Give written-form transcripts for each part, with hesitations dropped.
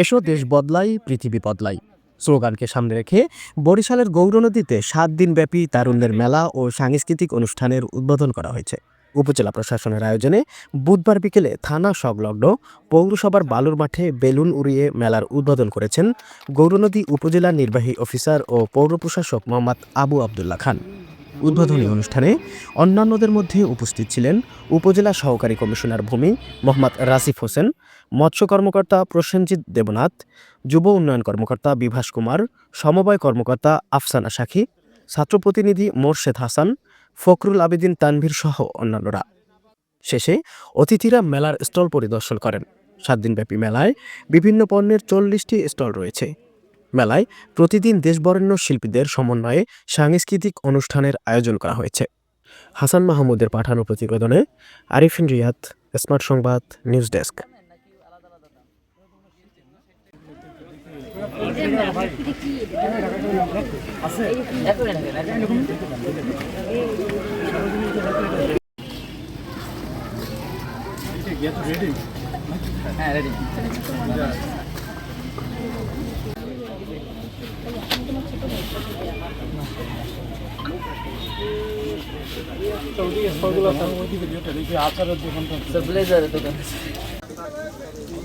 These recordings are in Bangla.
এসো দেশ বদলাই পৃথিবী বদলাই স্লোগানকে সামনে রেখে বরিশালের গৌরনদীতে 7 দিনব্যাপী তারুণ্যের মেলা ও সাংস্কৃতিক অনুষ্ঠানের উদ্বোধন করা হয়েছে। উপজেলা প্রশাসনের আয়োজনে বুধবার বিকেলে থানা সংলগ্ন পৌরসভার বালুর মাঠে বেলুন উড়িয়ে মেলার উদ্বোধন করেছেন গৌরনদী উপজেলা নির্বাহী অফিসার ও পৌর প্রশাসক মোহাম্মদ আবু আবদুল্লাহ খান। উদ্বোধনী অনুষ্ঠানে অন্যান্যদের মধ্যে উপস্থিত ছিলেন উপজেলা সহকারী কমিশনার ভূমি মোহাম্মদ রাসিফ হোসেন, মৎস্য কর্মকর্তা প্রসেনজিৎ দেবনাথ, যুব উন্নয়ন কর্মকর্তা বিভাস কুমার, সমবায় কর্মকর্তা আফসানা সাখী, ছাত্র প্রতিনিধি মোরশেদ হাসান, ফখরুল আবেদিন তানভীর সহ অন্যান্যরা। শেষে অতিথিরা মেলার স্টল পরিদর্শন করেন। 7 দিনব্যাপী মেলায় বিভিন্ন পণ্যের 40টি স্টল রয়েছে। মেলায় প্রতিদিন দেশবরেণ্য শিল্পীদের সমন্বয়ে সাংস্কৃতিক অনুষ্ঠানের আয়োজন করা হয়েছে। হাসান মাহমুদের পাঠানো প্রতিবেদনে আরিফিন রিয়াদ, স্মার্ট সংবাদ, নিউজ ডেস্ক।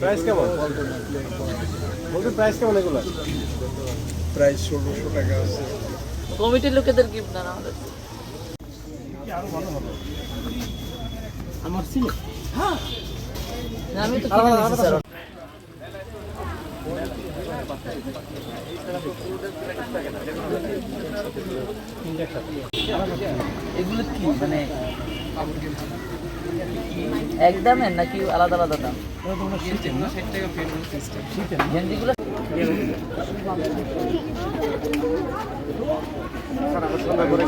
প্রাইস কেমন? বলতে প্রাইস কেমন এগুলো? প্রাইস 1600 টাকা আছে। কমিটির লোকেদের গিফট দেন আমাদের। আরো ভালো হবে। আমার ছিল হ্যাঁ আমি তো কিনে নিয়েছি স্যার। এগুলো কি মানে একদমের নাকি আলাদা আলাদা দাম? গেঞ্জিগুলো সন্ধ্যা করে